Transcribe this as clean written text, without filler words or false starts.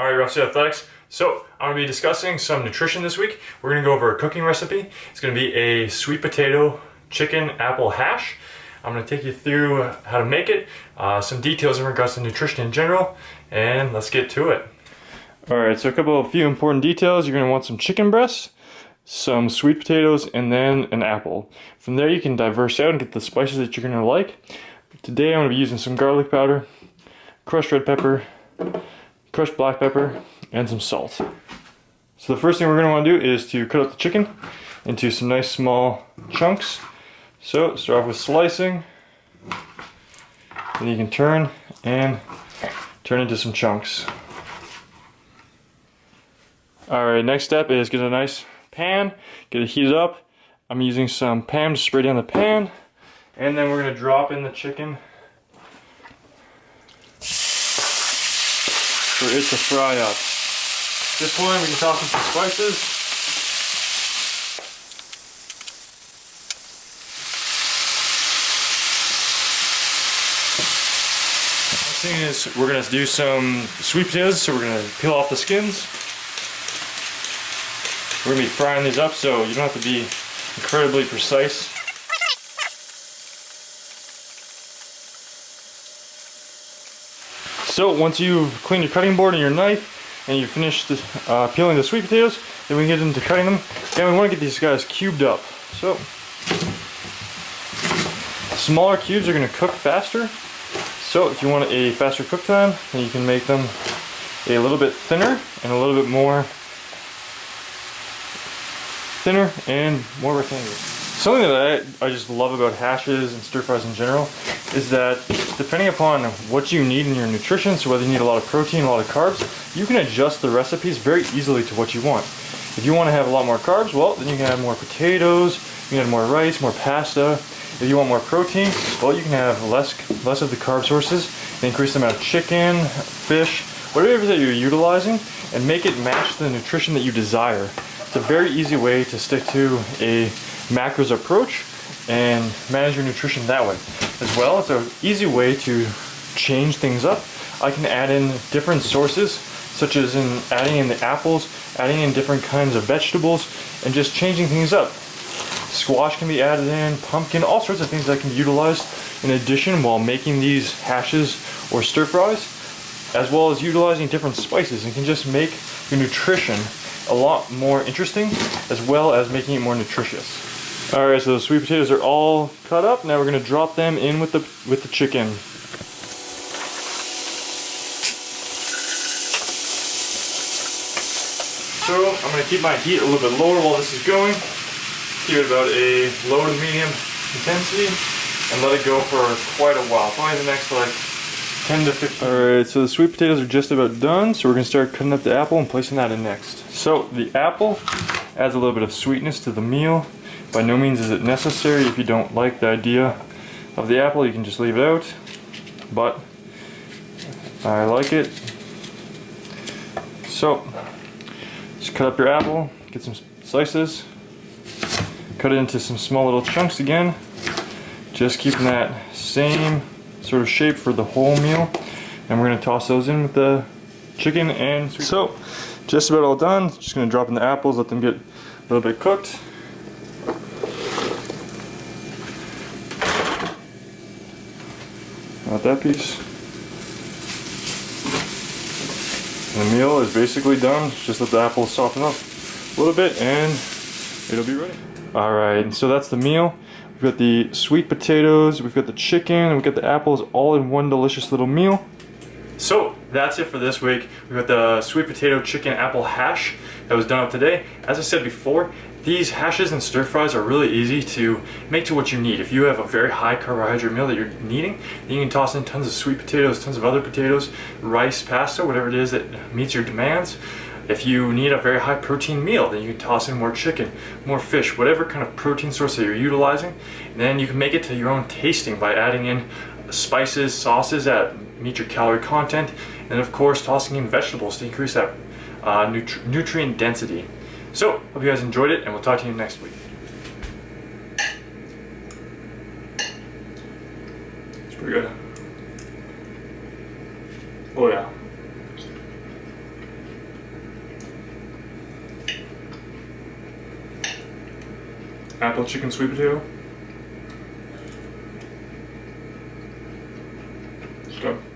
Alright, RCA Athletics. So, I'm going to be discussing some nutrition this week. We're going to go over a cooking recipe. It's going to be a sweet potato chicken apple hash. I'm going to take you through how to make it, some details in regards to nutrition in general, and let's get to it. Alright, so a few important details. You're going to want some chicken breasts, some sweet potatoes, and then an apple. From there you can diverse out and get the spices that you're going to like. Today I'm going to be using some garlic powder, crushed red pepper, crushed black pepper, and some salt. So the first thing we're going to want to do is to cut up the chicken into some nice small chunks. So start off with slicing, then you can turn into some chunks. Alright, next step is get a nice pan, get it heated up. I'm using some Pam to spray down the pan, and then we're going to drop in the chicken for it to fry up. At this point we can toss in some spices. Next thing is we're going to do some sweet potatoes, so we're going to peel off the skins. We're going to be frying these up, so you don't have to be incredibly precise. So once you've cleaned your cutting board and your knife and you've finished peeling the sweet potatoes, then we can get into cutting them. And we want to get these guys cubed up. So smaller cubes are going to cook faster. So if you want a faster cook time, then you can make them a little bit thinner and a little bit more rectangular. Something that I just love about hashes and stir fries in general is that depending upon what you need in your nutrition, so whether you need a lot of protein, a lot of carbs, you can adjust the recipes very easily to what you want. If you want to have a lot more carbs, well, then you can add more potatoes, you can add more rice, more pasta. If you want more protein, well, you can have less of the carb sources, and increase the amount of chicken, fish, whatever that you're utilizing, and make it match the nutrition that you desire. It's a very easy way to stick to a macros approach and manage your nutrition that way. As well, it's an easy way to change things up. I can add in different sources, such as in adding in the apples, adding in different kinds of vegetables, and just changing things up. Squash can be added in, pumpkin, all sorts of things that can be utilized in addition while making these hashes or stir fries, as well as utilizing different spices, and can just make your nutrition a lot more interesting, as well as making it more nutritious. Alright, so the sweet potatoes are all cut up. Now we're going to drop them in with the chicken. So I'm going to keep my heat a little bit lower while this is going. Keep it about a low to medium intensity and let it go for quite a while, probably the next like 10 to 15. Alright, so the sweet potatoes are just about done, so we're going to start cutting up the apple and placing that in next. So the apple adds a little bit of sweetness to the meal. By no means is it necessary. If you don't like the idea of the apple, you can just leave it out, but I like it. So just cut up your apple, get some slices, cut it into some small little chunks again, just keeping that same sort of shape for the whole meal, and we're going to toss those in with the chicken and sweet. So just about all done. Just going to drop in the apples, let them get a little bit cooked. Not that piece. And the meal is basically done. Just let the apples soften up a little bit and it'll be ready. Alright, so that's the meal. We've got the sweet potatoes, we've got the chicken, and we've got the apples all in one delicious little meal. So that's it for this week. We've got the sweet potato chicken apple hash that was done up today. As I said before, these hashes and stir fries are really easy to make to what you need. If you have a very high carbohydrate meal that you're needing, then you can toss in tons of sweet potatoes, tons of other potatoes, rice, pasta, whatever it is that meets your demands. If you need a very high protein meal, then you can toss in more chicken, more fish, whatever kind of protein source that you're utilizing. And then you can make it to your own tasting by adding in spices, sauces that meet your calorie content, and of course tossing in vegetables to increase that nutrient density. So, hope you guys enjoyed it, and we'll talk to you next week. It's pretty good. Oh yeah. apple chicken sweet potato. It's good.